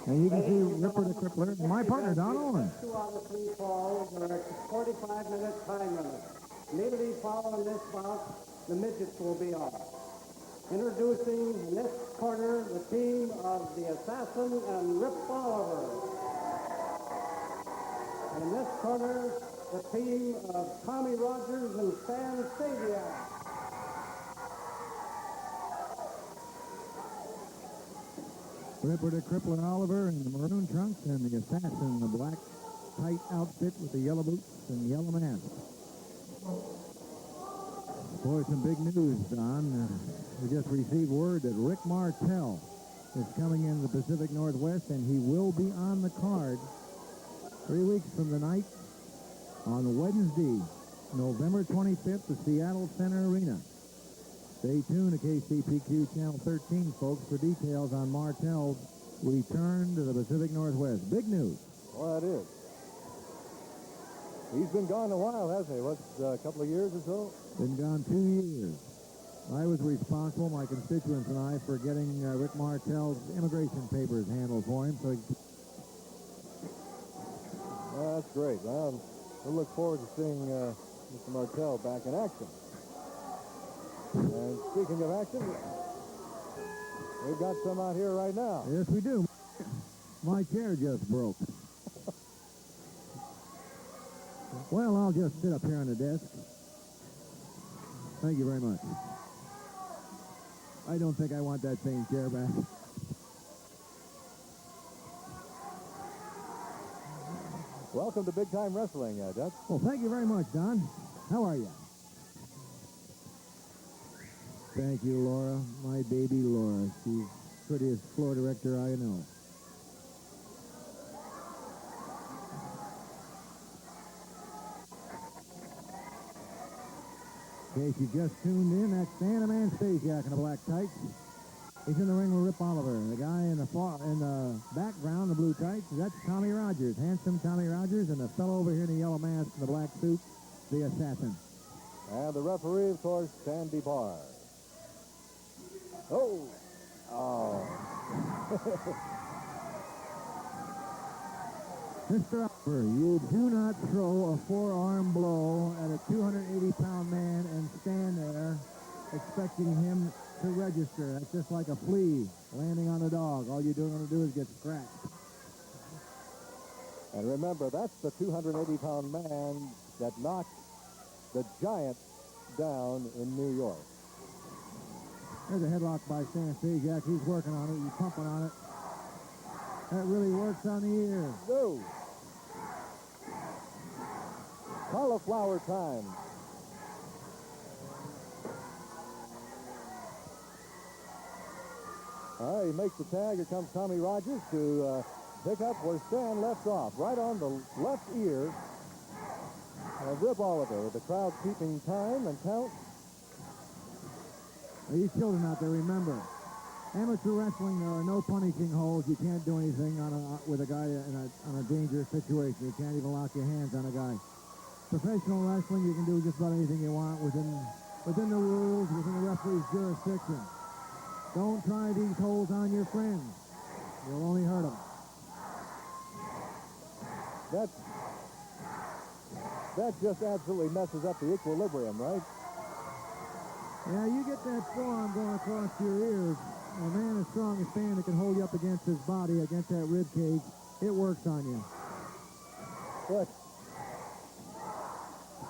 And you can see Ripper the Crippler, my partner, Don Owens. 2 out of 3 falls are at 45-minute time limit. Immediately following this bout, the midgets will be on. Introducing in this corner the team of the Assassin and Rip Oliver. In this corner, the team of Tommy Rogers and Stan Stasiak. Ripper the Crippler Oliver in the maroon trunks, and the Assassin in the black tight outfit with the yellow boots and yellow mask. Boy, some big news, Don. We just received word that Rick Martel is coming in the Pacific Northwest, and he will be on the card 3 weeks from tonight on Wednesday, November 25th, at Seattle Center Arena. Stay tuned to KCPQ Channel 13, folks, for details on Martel's return to the Pacific Northwest. Big news. Well, it is. He's been gone a while, hasn't he? What's a couple of years or so? Been gone 2 years. I was responsible, my constituents and I, for getting Rick Martel's immigration papers handled for him. So Well, that's great. Well, we'll look forward to seeing Mr. Martel back in action. And speaking of action, we've got some out here right now. yes, we do. My chair just broke. Well, I'll just sit up here on the desk. Thank you very much. I don't think I want that same chair back. Welcome to Big Time Wrestling, Dutch. Well, thank you very much, Don. How are you? Thank you, Laura. My baby Laura. She's the prettiest floor director I know. In case you just tuned in, that's Sandman Stasiak in the black tights. He's in the ring with Rip Oliver. The guy in the background, the blue tights, that's Tommy Rogers, handsome Tommy Rogers, and the fellow over here in the yellow mask and the black suit, the Assassin. And the referee, of course, Sandy Barr. Oh! Mr. Oliver, you do not throw a forearm blow at a 280-pound man and stand there expecting him to register. That's just like a flea landing on a dog. All you're going to do is get scratched. And remember, that's the 280-pound man that knocked the Giant down in New York. There's a headlock by Stan Stasiak. He's working on it. He's pumping on it. That really works on the ear. No. Cauliflower time. All right, he makes the tag. Here comes Tommy Rogers to pick up where Stan left off, right on the left ear of Rip Oliver. The crowd keeping time and count. You children out there, remember, amateur wrestling, there are no punishing holds. You can't do anything with a guy on a dangerous situation. You can't even lock your hands on a guy. Professional wrestling, you can do just about anything you want within the rules, within the referee's jurisdiction. Don't try these holds on your friends. You'll only hurt them. That just absolutely messes up the equilibrium, right? Yeah, you get that forearm going across your ears. A man as strong as Stan that can hold you up against his body, against that rib cage, it works on you. But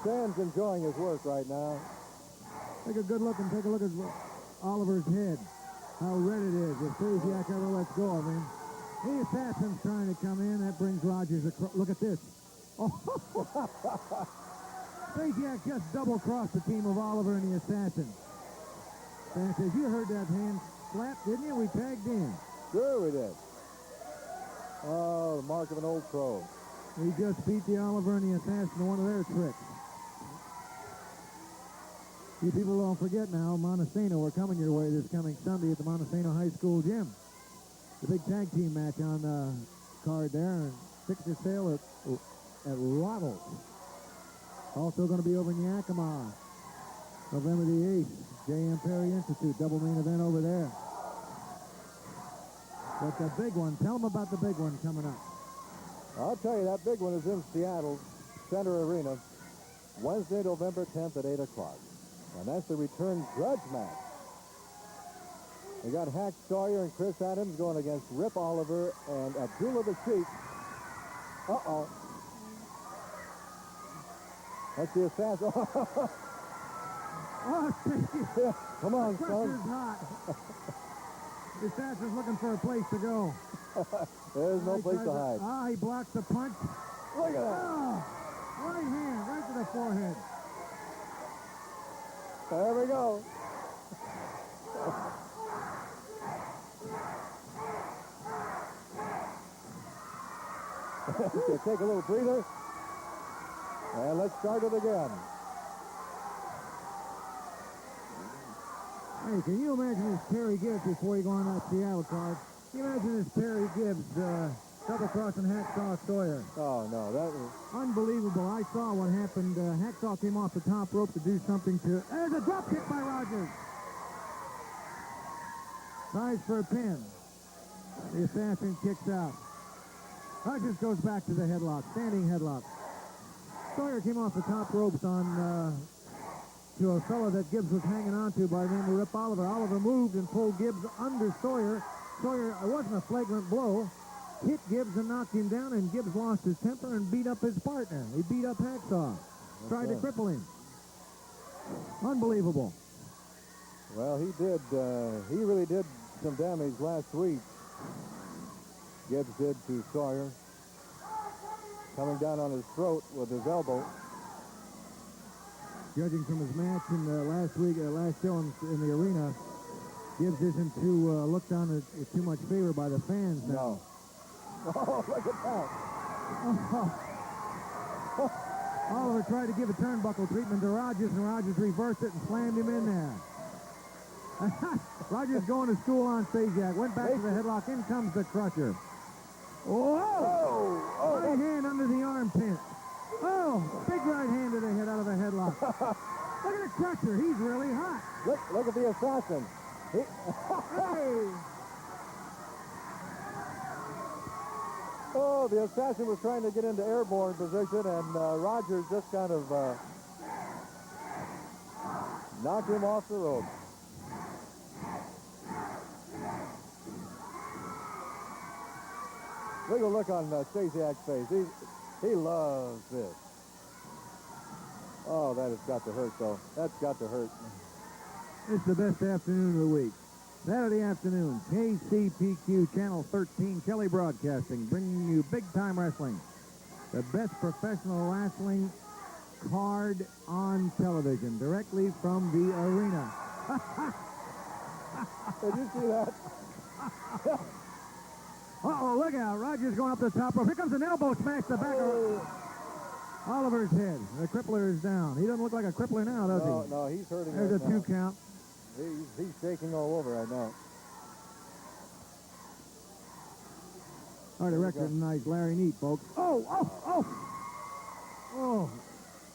Stan's enjoying his work right now. Take a good look and take a look at Oliver's head. How red it is. If Stasiak ever lets go of him. The Assassin's trying to come in. That brings Rogers across. Look at this. Oh, Stasiak just double-crossed the team of Oliver and the Assassin. Stan says, you heard that hand slap, didn't you? We tagged in. Sure we did. Oh, the mark of an old pro. We just beat the Oliver and the Assassin to one of their tricks. You people don't forget now, Montesano, we're coming your way this coming Sunday at the Montesano High School Gym. The big tag team match on the card there, and tickets are sale at Roddle. Also going to be over in Yakima, November the 8th, J.M. Perry Institute, double main event over there. But the big one, tell them about the big one coming up. I'll tell you, that big one is in Seattle Center Arena, Wednesday, November 10th at 8 o'clock. And that's the return grudge match. We got Hack Sawyer and Chris Adams going against Rip Oliver and Abdullah the Sheik. Uh-oh. That's the assassin. Oh, Yeah, come on, the son. pressure's hot. The assassin's looking for a place to go. There's no He place tries to hide. He blocks the punch. Look at that. Oh, right hand, right to the forehead. There we go. Okay, take a little breather. And let's start it again. Hey, can you imagine this Terry Gibbs before you go on that Seattle card? Can you imagine this Terry Gibbs double-crossing Hacksaw Sawyer? Oh, no, that was... Unbelievable. I saw what happened. Hacksaw came off the top rope to do something to... There's a drop kick by Rogers. Tries for a pin. The assassin kicks out. Rogers goes back to the headlock, standing headlock. Sawyer came off the top ropes on to a fellow that Gibbs was hanging on to by the name of Rip Oliver. Oliver moved and pulled Gibbs under Sawyer. Sawyer, it wasn't a flagrant blow, hit Gibbs and knocked him down, and Gibbs lost his temper and beat up his partner. He beat up Hacksaw. Tried to cripple him. Unbelievable. Well, he did. He really did some damage last week. Gibbs did to Sawyer. Coming down on his throat with his elbow. Judging from his match in last show in the arena, Gibbs isn't looked on with too much favor by the fans now. No. Oh, look at that. Oliver tried to give a turnbuckle treatment to Rogers, and Rogers reversed it and slammed him in there. Rogers going to school on Stasiak. Went back to the headlock. In comes the crusher. Whoa! Oh, Right hand under the armpit. Oh, big right hand to the head out of the headlock. Look at the crusher. He's really hot. look at the assassin. Hey! Oh, the assassin was trying to get into airborne position, and Rogers just kind of knocked him off the rope. Look at the look on Stasiak's face. He loves this. Oh, that has got to hurt, though. That's got to hurt. It's the best afternoon of the week. Saturday afternoon, KCPQ Channel 13, Kelly Broadcasting, bringing you big-time wrestling. The best professional wrestling card on television, directly from the arena. Did you see that? Uh-oh, look out. Rogers going up the top rope. Here comes an elbow smash to the back of Oliver's head. The crippler is down. He doesn't look like a crippler now, does he? No, he's hurting There's right a 2 count. He's shaking all over right now. All right, the record tonight, Larry Neat, folks. Oh!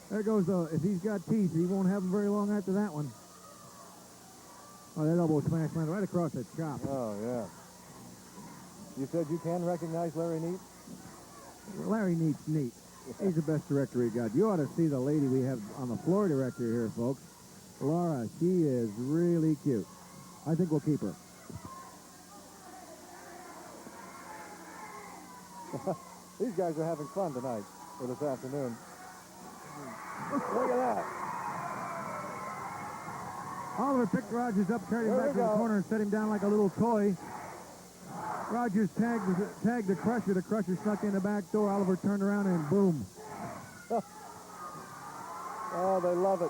There goes if he's got teeth, he won't have them very long after that one. Oh, that elbow smash went right across the chop. Oh, yeah. You said you can recognize Larry Neat? Larry Neat's neat. He's the best director we got. You ought to see the lady we have on the floor director here, folks. Laura, she is really cute. I think we'll keep her. These guys are having fun tonight, or this afternoon. Look at that. Oliver picked Rogers up, carried him back to the corner, and set him down like a little toy. Rogers tagged the crusher. The crusher snuck in the back door. Oliver turned around and boom. Oh, they love it.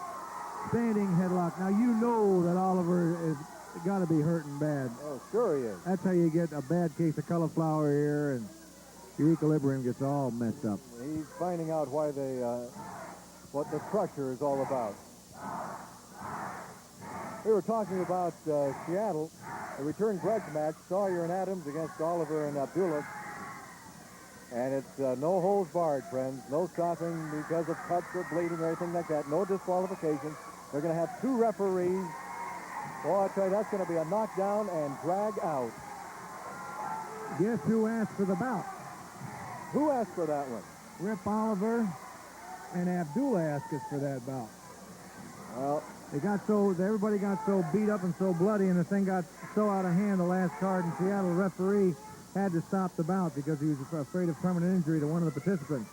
Standing headlock. Now you know that Oliver is got to be hurting bad. Oh, sure he is. That's how you get a bad case of cauliflower here, and your equilibrium gets all messed up. He's finding out why what the crusher is all about. We were talking about Seattle, a return grudge match, Sawyer and Adams against Oliver and Abdullah. And it's no holds barred, friends. No stopping because of cuts or bleeding or anything like that. No disqualification. They're going to have 2 referees. Oh, I tell you, that's going to be a knockdown and drag out. Guess who asked for the bout? Who asked for that one? Rip Oliver and Abdullah asked us for that bout. Well, everybody got so beat up and so bloody, and the thing got so out of hand, the last card in Seattle, the referee had to stop the bout because he was afraid of permanent injury to one of the participants.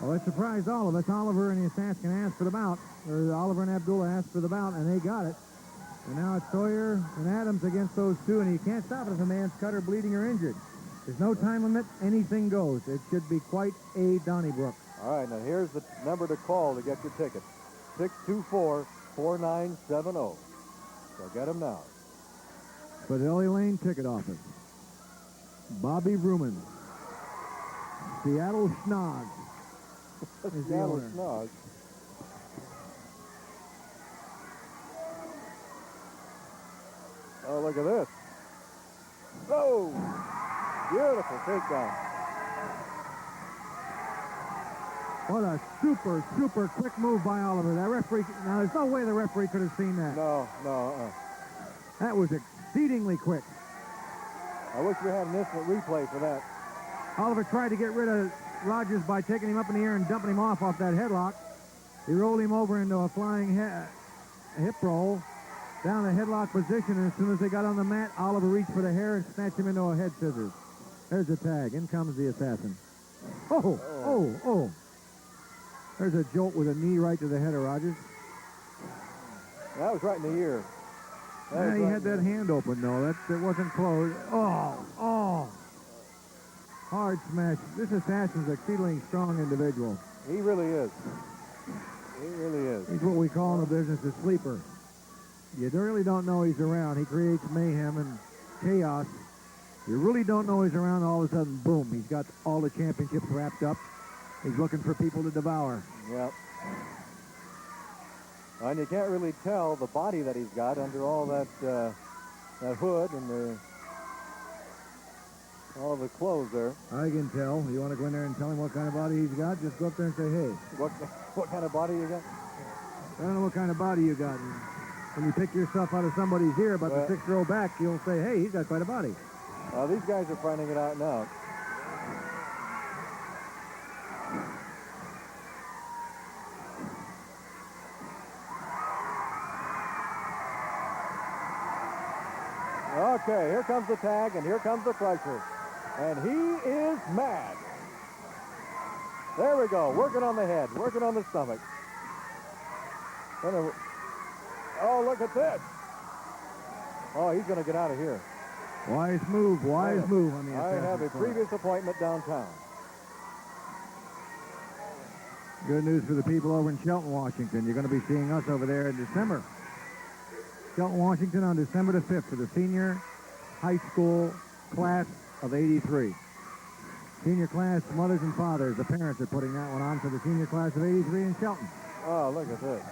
Well, it surprised all of us. Oliver and the Assassin asked for the bout, or Oliver and Abdullah asked for the bout, and they got it. And now it's Sawyer and Adams against those two, and you can't stop it if a man's cut or bleeding or injured. There's no time limit. Anything goes. It should be quite a Donnybrook. all right, now here's the number to call to get your ticket. 624-4970. So get them now. Fidelity Lane Ticket Office. Bobby Vrooman. Seattle Schnog. is the Seattle owner. Snug. Oh, look at this. Oh, beautiful takedown. What a super, super quick move by Oliver. That referee, now there's no way the referee could have seen that. No. That was exceedingly quick. I wish we had an instant replay for that. Oliver tried to get rid of Rogers by taking him up in the air and dumping him off that headlock. He rolled him over into a flying hip roll down the headlock position, and as soon as they got on the mat, Oliver reached for the hair and snatched him into a head scissors. There's the tag. In comes the assassin. Oh. There's a jolt with a knee right to the head of Rogers. That was right in the ear. Yeah, he had that hand open, though. That wasn't closed. Oh. Hard smash. This assassin's an exceedingly strong individual. He really is. He really is. He's what we call in the business a sleeper. You really don't know he's around. He creates mayhem and chaos. You really don't know he's around, and all of a sudden, boom, he's got all the championships wrapped up. He's looking for people to devour. Yep. And you can't really tell the body that he's got under all that hood and all the clothes there. I can tell. You want to go in there and tell him what kind of body he's got? Just go up there and say, hey. What kind of body you got? I don't know what kind of body you got. And when you pick yourself out of somebody's ear about the 6th row back, you'll say, hey, he's got quite a body. These guys are finding it out now. Okay, here comes the tag, and here comes the pressure. And he is mad. There we go, working on the head, working on the stomach. Oh, look at this. Oh, he's going to get out of here. Wise move on the I have a previous appointment downtown. Good news for the people over in Shelton, Washington. You're going to be seeing us over there in December. Shelton, Washington on December the 5th for the senior high school class of 83. Senior class, mothers and fathers, the parents are putting that one on for the senior class of 83 in Shelton. Oh, look at this.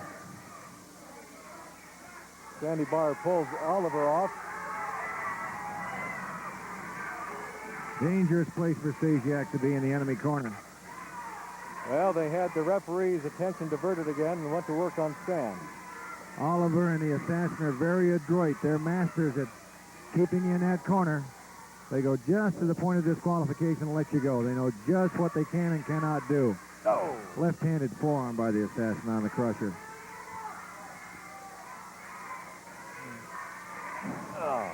Sandy Barr pulls Oliver off. Dangerous place for Stasiak to be in the enemy corner. Well, they had the referee's attention diverted again and went to work on Stan. Oliver and the assassin are very adroit. They're masters at keeping you in that corner. They go just to the point of disqualification and let you go. They know just what they can and cannot do. Oh! Left-handed forearm by the assassin on the crusher. Oh.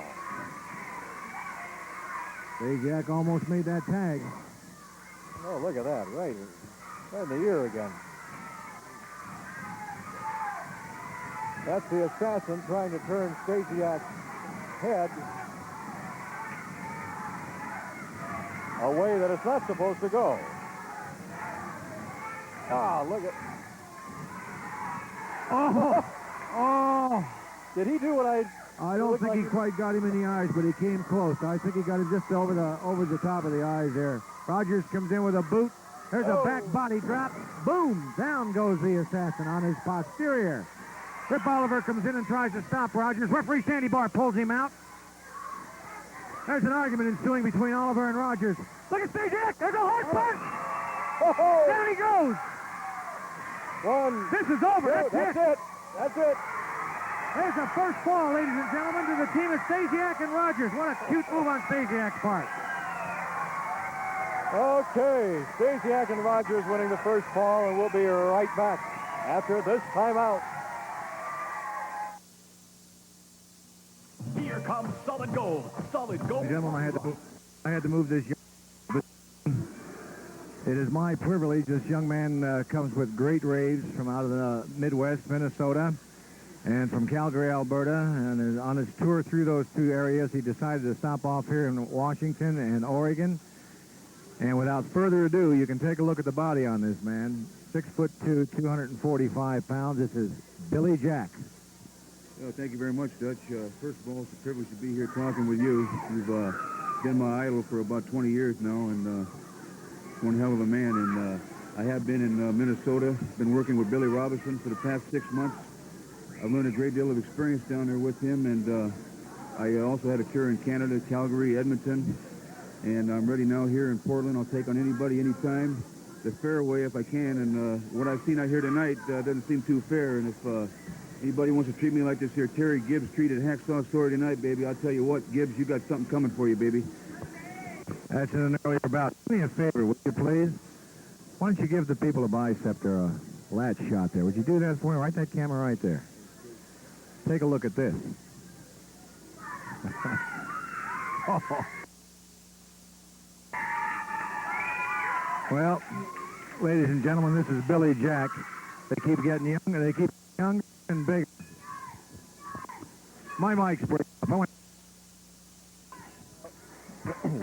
Stasiak almost made that tag. Oh, look at that. Right in the ear again. That's the assassin trying to turn Stasiak's head a way that it's not supposed to go. Ah, look at... Oh! Did he do what I don't think he quite got him in the eyes, but he came close. I think he got him just over the top of the eyes there. Rogers comes in with a boot. There's a back body drop. Boom! Down goes the assassin on his posterior. Rip Oliver comes in and tries to stop Rogers. Referee Sandy Barr pulls him out. There's an argument ensuing between Oliver and Rogers. Look at Stasiak! There's a hard punch! Oh. There he goes! One. This is over. Two, that's it. That's it. There's a first fall, ladies and gentlemen, to the team of Stasiak and Rogers. What a cute move on Stasiak's part. Okay, Stasiak and Rogers winning the first fall, and we'll be right back after this timeout. Here comes Solid Gold. Solid Gold. Gentlemen, I had to move this young. It is my privilege. This young man comes with great raves from out of the Midwest, Minnesota, and from Calgary, Alberta. And on his tour through those two areas, he decided to stop off here in Washington and Oregon. And without further ado, you can take a look at the body on this man. 6'2", 245 pounds. This is Billy Jack. Well, thank you very much, Dutch. First of all, it's a privilege to be here talking with you. You've been my idol for about 20 years now, and one hell of a man. And I have been in Minnesota, been working with Billy Robinson for the past 6 months. I've learned a great deal of experience down there with him, and I also had a tour in Canada, Calgary, Edmonton, and I'm ready now here in Portland. I'll take on anybody, anytime, the fair way if I can, and what I've seen out here tonight doesn't seem too fair, and if anybody wants to treat me like this here Terry Gibbs treated Hacksaw Story tonight, baby, I'll tell you what, Gibbs, you got something coming for you, baby. That's in an earlier bout. Do me a favor, would you please? Why don't you give the people a bicep or a lat shot there? Would you do that for me? Right that camera right there. Take a look at this. Oh. Well, ladies and gentlemen, this is Billy Jack. They keep getting younger. They keep younger and bigger. My mic's breaking up.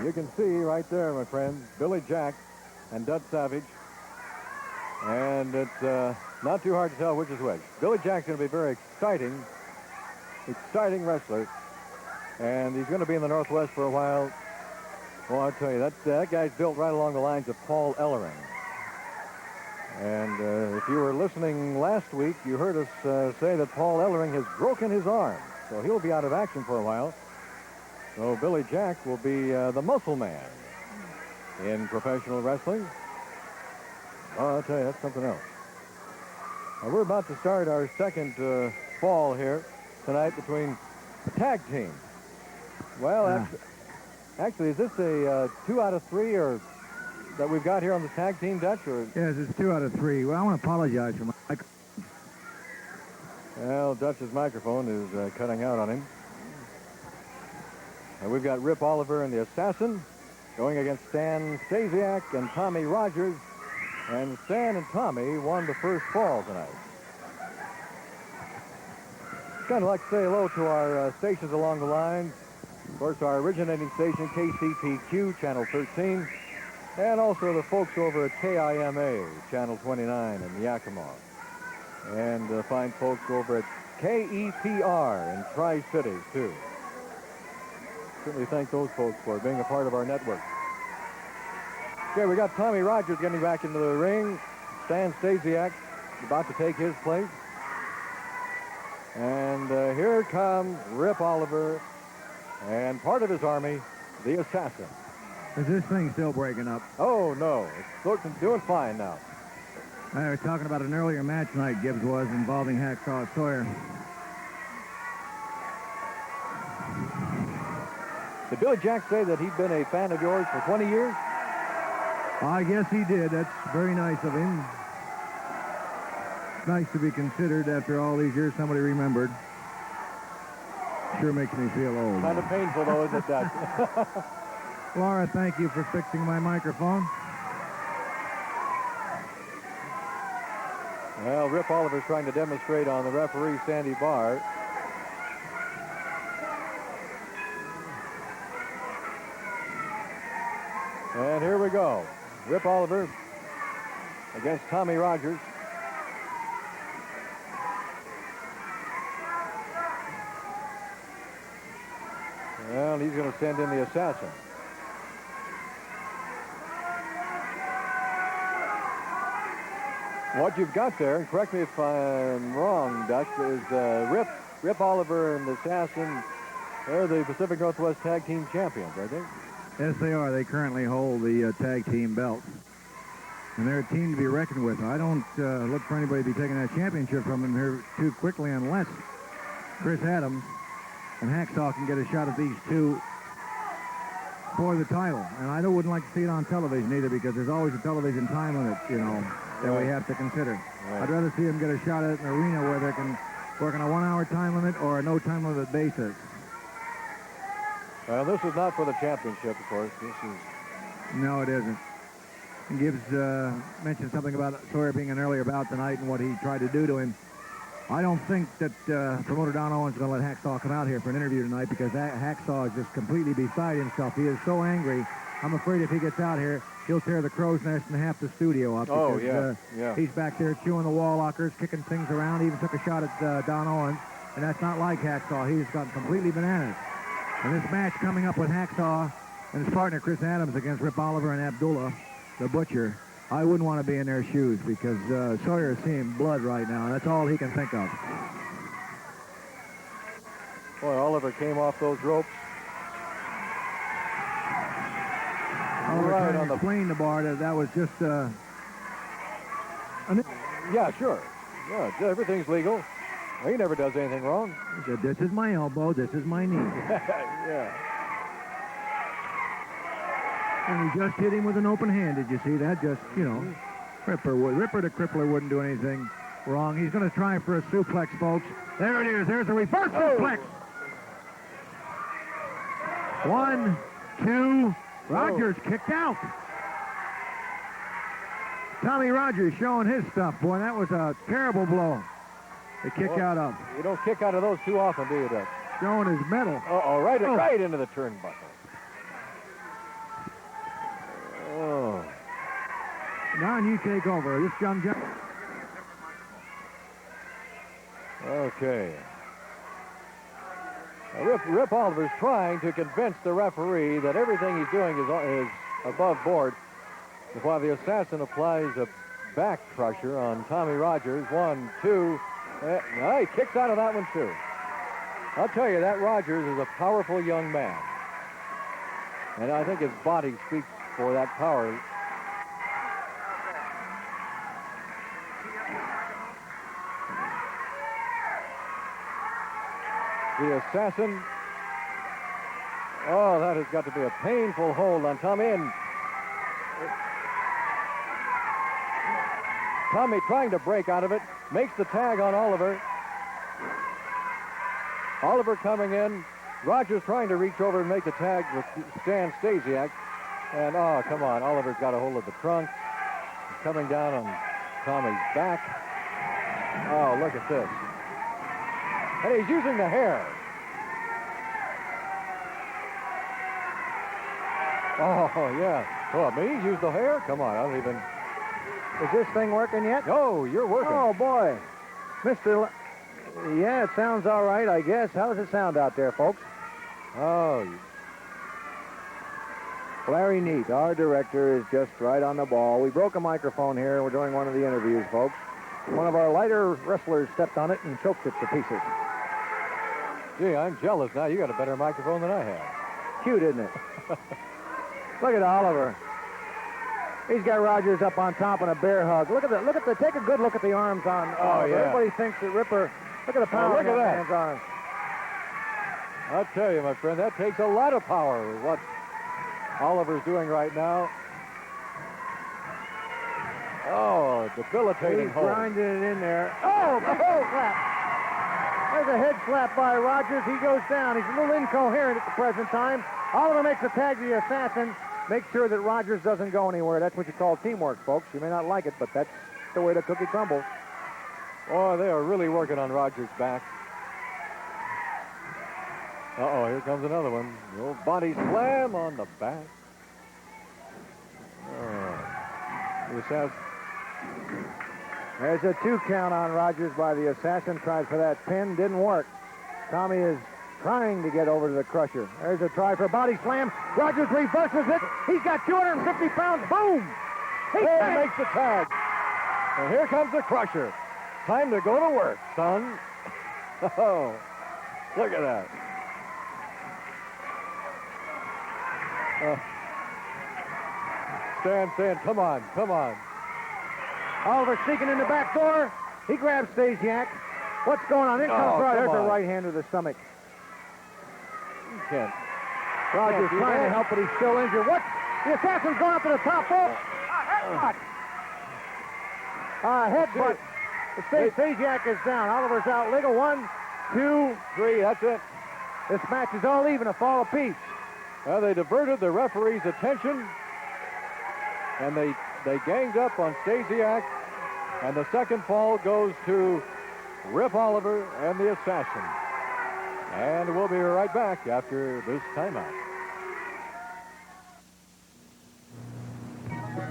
You can see right there, my friend, Billy Jack and Dutch Savage. And it's not too hard to tell which is which. Billy Jack's going to be very exciting wrestler. And he's going to be in the Northwest for a while. Well, I'll tell you, that guy's built right along the lines of Paul Ellering. And if you were listening last week, you heard us say that Paul Ellering has broken his arm. So he'll be out of action for a while. So Billy Jack will be the muscle man in professional wrestling. Oh, I'll tell you, that's something else. Now, we're about to start our second fall here tonight between the tag team. Well, actually, is this a 2 out of 3 or that we've got here on the tag team, Dutch? Or? Yes, it's 2 out of 3. Well, I want to apologize for my microphone. Well, Dutch's microphone is cutting out on him. And we've got Rip Oliver and the Assassin going against Stan Stasiak and Tommy Rogers. And Stan and Tommy won the first fall tonight. Kind of like to say hello to our stations along the line. Of course, our originating station, KCPQ, Channel 13. And also the folks over at KIMA, Channel 29 in Yakima. And the fine folks over at KEPR in Tri-Cities, too. Certainly thank those folks for being a part of our network. Okay, we got Tommy Rogers getting back into the ring. Stan Stasiak about to take his place. And here comes Rip Oliver and part of his army, the Assassin. Is this thing still breaking up? Oh, no. It's doing fine now. We were talking about an earlier match tonight, Gibbs was, involving Hacksaw Sawyer. Did Billy Jack say that he'd been a fan of yours for 20 years? I guess he did. That's very nice of him. It's nice to be considered after all these years. Somebody remembered. Sure makes me feel old. Kind of painful, though, isn't it, Dutch? Laura, thank you for fixing my microphone. Well, Rip Oliver's trying to demonstrate on the referee, Sandy Barr. And here we go. Rip Oliver against Tommy Rogers. Well, he's going to send in the Assassin. What you've got there, and correct me if I'm wrong, Dutch, is Rip Oliver and the Assassin. They're the Pacific Northwest Tag Team Champions, I think. Yes, they are. They currently hold the tag team belt. And they're a team to be reckoned with. I don't look for anybody to be taking that championship from them here too quickly unless Chris Adams and Hacksaw can get a shot at these two for the title. And I wouldn't like to see it on television either, because there's always a television time limit, that we have to consider. Right. I'd rather see them get a shot at an arena where they can work on a 1 hour time limit or a no time limit basis. Well, this is not for the championship, of course. This is... No, it isn't. Gibbs mentioned something about Sawyer being an earlier bout tonight and what he tried to do to him. I don't think that promoter Don Owens is going to let Hacksaw come out here for an interview tonight, because Hacksaw is just completely beside himself. He is so angry. I'm afraid if he gets out here, he'll tear the crow's nest and half the studio up. Oh, because, yeah. He's back there chewing the wall lockers, kicking things around. He even took a shot at Don Owens, and that's not like Hacksaw. He's gotten completely bananas. And this match coming up with Hacksaw and his partner Chris Adams against Rip Oliver and Abdullah, the Butcher, I wouldn't want to be in their shoes, because Sawyer is seeing blood right now. That's all he can think of. Boy, Oliver came off those ropes. Oliver Right trying on to the... explain to Bart that was just... Yeah, sure. Yeah, everything's legal. He never does anything wrong. He said, this is my elbow, this is my knee. Yeah. And he just hit him with an open hand. Did you see that? Just, Ripper the Crippler wouldn't do anything wrong. He's going to try for a suplex, folks. There it is. There's a reverse suplex. 1, 2. Rogers kicked out. Tommy Rogers showing his stuff, boy. That was a terrible blow. He kicked out of. You don't kick out of those too often, do you, Doug? Showing his medal. Right into the turnbuckle. Oh. Don, you take over. This John. Okay. Rip Oliver's trying to convince the referee that everything he's doing is above board, while the assassin applies a back crusher on Tommy Rogers. 1, 2. He kicks out of that one, too. I'll tell you, that Rogers is a powerful young man. And I think his body speaks for that power. The assassin. Oh, that has got to be a painful hold on Tommy. And Tommy trying to break out of it. Makes the tag on Oliver. Oliver coming in. Rogers trying to reach over and make the tag with Stan Stasiak. And, oh, come on. Oliver's got a hold of the trunk. He's coming down on Tommy's back. Oh, look at this. And he's using the hair. Oh, yeah. Oh, me? Use the hair? Come on, I don't even... Is this thing working yet? No, you're working. Oh, boy. Yeah, it sounds all right, I guess. How does it sound out there, folks? Oh. Larry Neat, our director, is just right on the ball. We broke a microphone here. We're doing one of the interviews, folks. One of our lighter wrestlers stepped on it and choked it to pieces. Gee, I'm jealous now. You got a better microphone than I have. Cute, isn't it? Look at Oliver. He's got Rogers up on top in a bear hug. Look at the, take a good look at the arms on Oliver. Yeah. Everybody thinks that Ripper, look at the power look at that. hands on him. I'll tell you, my friend, that takes a lot of power, what Oliver's doing right now. Oh, debilitating He's hold. grinding it in there. Oh, the head slap. There's a head slap by Rogers. He goes down. He's a little incoherent at the present time. Oliver makes a tag to the assassin. Make sure that Rogers doesn't go anywhere. That's what you call teamwork, folks. You may not like it, but that's the way the cookie crumbles. Oh, they are really working on Rogers' back. Uh-oh, here comes another one. The old body slam on the back. Oh. The assassin. There's a 2 count on Rogers by the assassin. Tried for that pin. Didn't work. Tommy is trying to get over to the crusher. There's a try for a body slam. Rogers reverses it. He's got 250 pounds. Boom! He makes the tag. And here comes the crusher. Time to go to work, son. Oh, look at that. Stan saying, come on. Oliver sneaking in the back door. He grabs Stasiak. What's going on? In comes Oh, right. come There's a on. right hand to the stomach. You can't. Rogers do trying that. to help, but he's still injured. What? The assassin's going up to the top rope. Headbutt. Headbutt. Stasiak is down. Oliver's out. Legal 1, 2, 3, that's it. This match is all even, a fall apiece. Well, they diverted the referee's attention, and they ganged up on Stasiak, and the second fall goes to Rip Oliver and the Assassin. And we'll be right back after this timeout.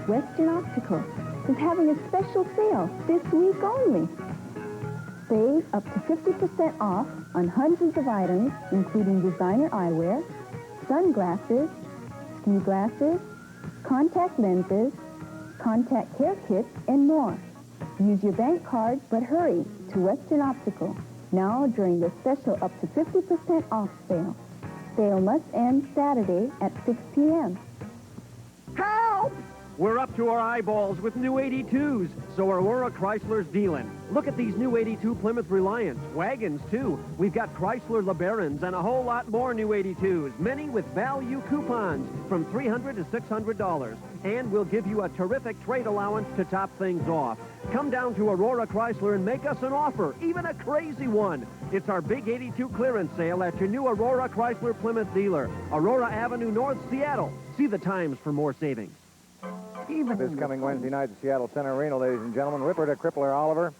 Western Optical is having a special sale this week only. Save up to 50% off on hundreds of items, including designer eyewear, sunglasses, ski glasses, contact lenses, contact care kits, and more. Use your bank card, but hurry to Western Optical now during the special up to 50% off sale. Sale must end Saturday at 6 p.m. Help! We're up to our eyeballs with new 82s, so Aurora Chrysler's dealing. Look at these new 82 Plymouth Reliance, wagons too. We've got Chrysler LeBarons and a whole lot more new 82s, many with value coupons from $300 to $600. And we'll give you a terrific trade allowance to top things off. Come down to Aurora Chrysler and make us an offer, even a crazy one. It's our big 82 clearance sale at your new Aurora Chrysler Plymouth dealer, Aurora Avenue North, Seattle. See the times for more savings. This coming Wednesday night at Seattle Center Arena, ladies and gentlemen, Ripper to Crippler Oliver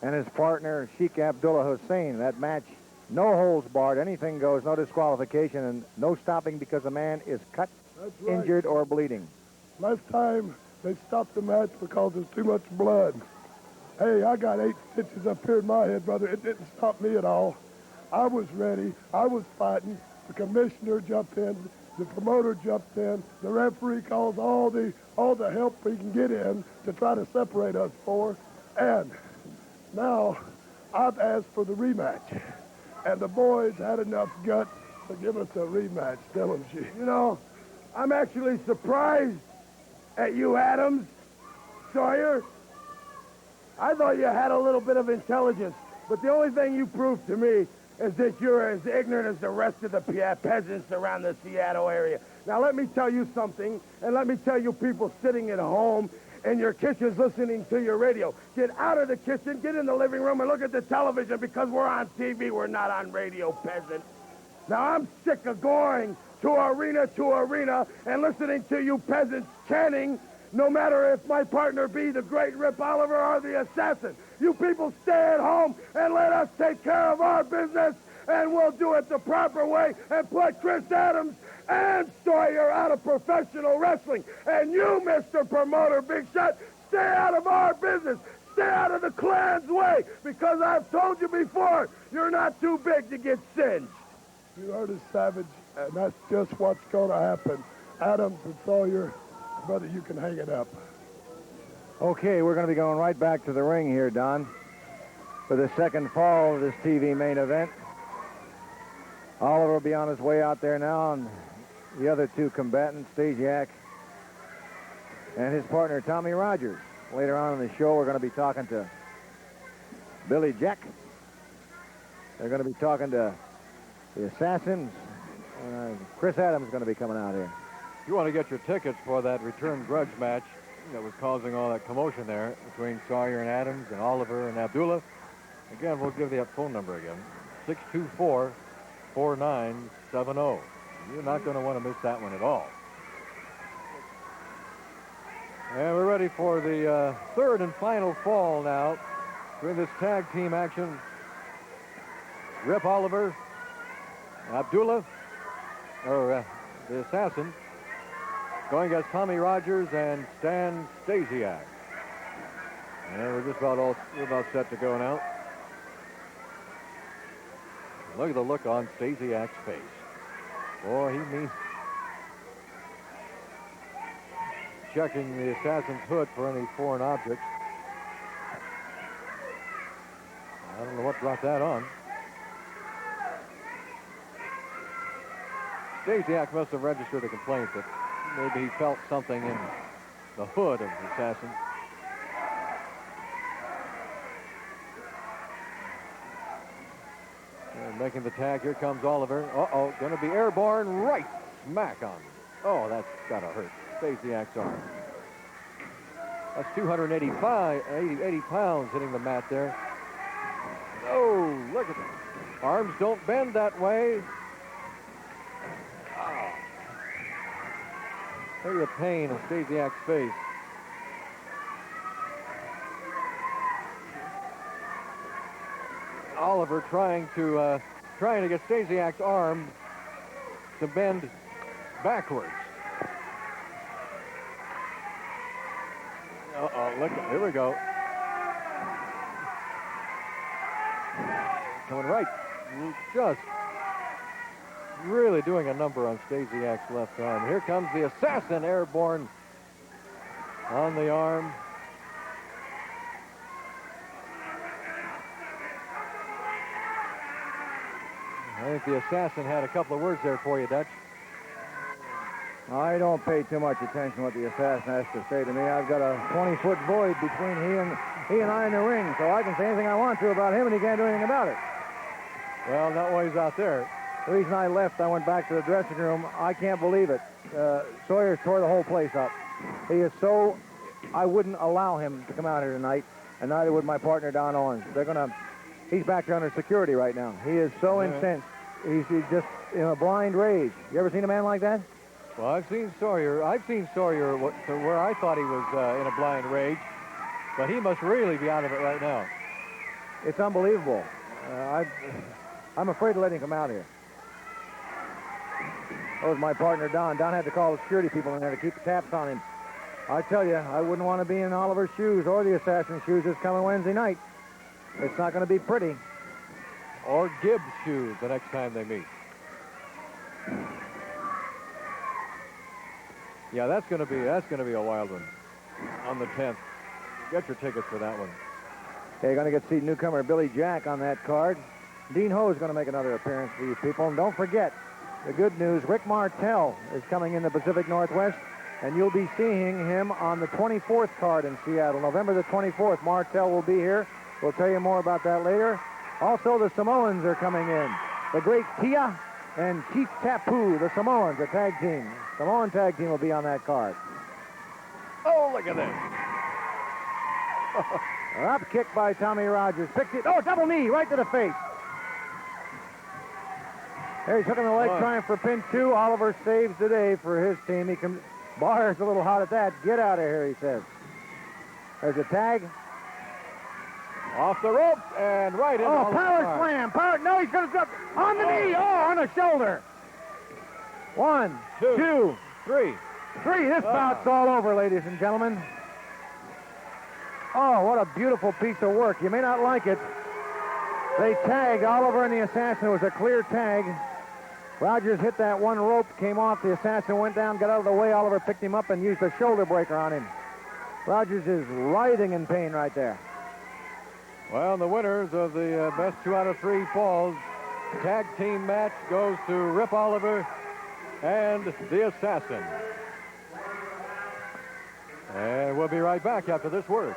and his partner, Sheikh Abdullah Hussein. That match, no holds barred, anything goes, no disqualification, and no stopping because a man is cut, injured, or bleeding. Last time, they stopped the match because there's too much blood. Hey, I got 8 stitches up here in my head, brother. It didn't stop me at all. I was ready. I was fighting. The commissioner jumped in. The promoter jumped in. The referee calls all the help he can get in to try to separate us four. And now I've asked for the rematch. And the boys had enough guts to give us a rematch, Dylan G. You know, I'm actually surprised at you, Adams, Sawyer. I thought you had a little bit of intelligence, but the only thing you proved to me is that you're as ignorant as the rest of the peasants around the Seattle area. Now, let me tell you something, and let me tell you people sitting at home in your kitchens listening to your radio. Get out of the kitchen, get in the living room, and look at the television because we're on TV, we're not on radio, peasant. Now, I'm sick of going to arena and listening to you peasants chanting, no matter if my partner be the great Rip Oliver or the assassin. You people stay at home and let us take care of our business, and we'll do it the proper way and put Chris Adams and Sawyer out of professional wrestling. And you, Mr. Promoter Big Shot, stay out of our business. Stay out of the Klan's way, because I've told you before, you're not too big to get singed. You heard us, Savage, and that's just what's going to happen. Adams and Sawyer, brother, you can hang it up. Okay, we're going to be going right back to the ring here, Don, for the second fall of this TV main event. Oliver will be on his way out there now, and the other two combatants, Stasiak and his partner, Tommy Rogers. Later on in the show, we're going to be talking to Billy Jack. They're going to be talking to the Assassins. Chris Adams is going to be coming out here. If you want to get your tickets for that return grudge match that was causing all that commotion there between Sawyer and Adams and Oliver and Abdullah, again, we'll give the phone number again, 624-4970. You're not going to want to miss that one at all. And we're ready for the third and final fall now during this tag team action. Rip Oliver, Abdullah, or the Assassin, going against Tommy Rogers and Stan Stasiak. And we're about set to go now. Look at the look on Stasiak's face. Boy, he means checking the Assassin's hood for any foreign objects. I don't know what brought that on. Stasiak must have registered a complaint that maybe he felt something in the hood of the Assassin. And making the tag, here comes Oliver. Uh-oh, going to be airborne right smack on. Oh, that's got to hurt Stasiak's arm. That's 80 pounds hitting the mat there. Oh, look at that. Arms don't bend that way. Oh. Look at the pain in Stasiak's face. Oliver trying to get Stasiak's arm to bend backwards. Uh-oh, look, here we go. Coming right, just really doing a number on Stasiak's left arm. Here comes the assassin, airborne on the arm. I think the assassin had a couple of words there for you, Dutch. I don't pay too much attention to what the assassin has to say to me. I've got a 20-foot void between he and I in the ring, so I can say anything I want to about him, and he can't do anything about it. Well, not while he's out there. The reason I left, I went back to the dressing room. I can't believe it. Sawyer tore the whole place up. He is so... I wouldn't allow him to come out here tonight, and neither would my partner, Don Owens. He's back there under security right now. He is so incensed. He's just in a blind rage. You ever seen a man like that? Well, I've seen Sawyer to where I thought he was in a blind rage, but he must really be out of it right now. It's unbelievable. I'm afraid to let him come out here. That was my partner, Don. Don had to call the security people in there to keep the taps on him. I tell you, I wouldn't want to be in Oliver's shoes or the assassin's shoes this coming Wednesday night. It's not going to be pretty. Or Gibbs' shoes the next time they meet. Yeah, that's going to be a wild one on the 10th. Get your tickets for that one. Okay, you're going to get to see newcomer Billy Jack on that card. Dean Ho is going to make another appearance for you people. And don't forget, the good news, Rick Martel is coming in the Pacific Northwest, and you'll be seeing him on the 24th card in Seattle. November the 24th, Martel will be here. We'll tell you more about that later. Also, the Samoans are coming in. The great Tia and Chief Tapu, the Samoans, the tag team. Samoan tag team will be on that card. Oh, look at this. Up kick by Tommy Rogers. Picked it. Oh, double knee right to the face. There he's hooking the leg, trying for pin 2. Oliver saves the day for his team. Barr's a little hot at that. Get out of here, he says. There's a tag. Off the rope and right in. Oh, power slam. No, he's going to drop on the knee. Oh, on the shoulder. 1, 2, 3. This bout's all over, ladies and gentlemen. Oh, what a beautiful piece of work. You may not like it. They tagged Oliver and the assassin. It was a clear tag. Rogers hit that one rope, came off. The assassin went down, got out of the way. Oliver picked him up and used a shoulder breaker on him. Rogers is writhing in pain right there. Well, the winners of the best 2 out of 3 falls tag team match goes to Rip Oliver and the assassin. And we'll be right back after this word.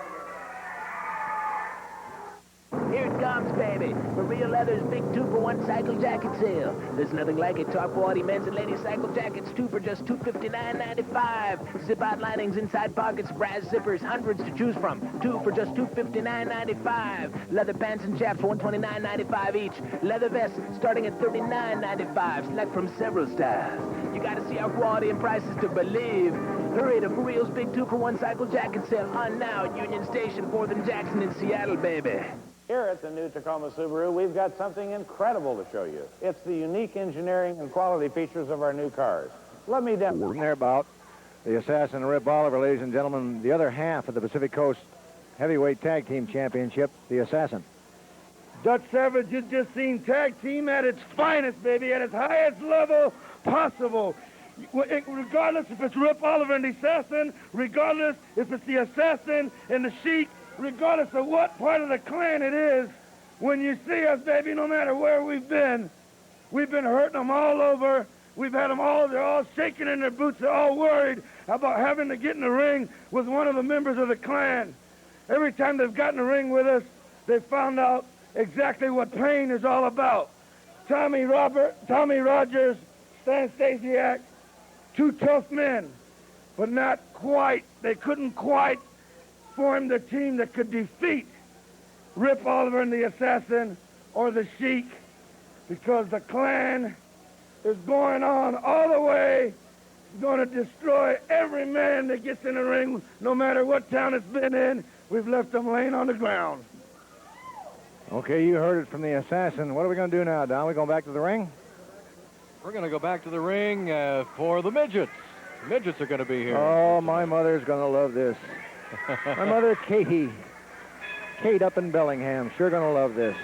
Here it comes, baby. Maria Leather's big 2-for-1 cycle jacket sale. There's nothing like it. Top quality men's and ladies cycle jackets, 2 for just $259.95. Zip-out linings, inside pockets, brass zippers, hundreds to choose from. 2 for just $259.95. Leather pants and chaps for $129.95 each. Leather vests starting at $39.95. Select from several styles. You got to see our quality and prices to believe. Hurry to For Real's big 2-for-1 cycle jacket sale on now at Union Station, 4th and Jackson in Seattle, baby. Here at the new Tacoma Subaru, we've got something incredible to show you. It's the unique engineering and quality features of our new cars. Let me demonstrate. There about the assassin Rip Oliver, ladies and gentlemen, the other half of the Pacific Coast Heavyweight Tag Team Championship, the assassin. Dutch Savage, you've just seen tag team at its finest, baby, at its highest level possible. Regardless if it's Rip Oliver and the assassin, regardless if it's the assassin and the Sheik, regardless of what part of the clan it is, when you see us, baby, no matter where we've been hurting them all over. We've had them all, they're all shaking in their boots. They're all worried about having to get in the ring with one of the members of the clan. Every time they've gotten in the ring with us, they've found out exactly what pain is all about. Tommy Rogers, Stan Stasiak, two tough men, but not quite. They couldn't quite form the team that could defeat Rip Oliver and the Assassin or the Sheik, because the Klan is going on all the way. It's going to destroy every man that gets in the ring, no matter what town it's been in. We've left them laying on the ground. Okay, you heard it from the Assassin. What are we going to do now, Don? We going back to the ring? We're going to go back to the ring for the midgets. Midgets are going to be here. Oh, my mother's going to love this. My mother, Katie. Kate up in Bellingham, sure going to love this.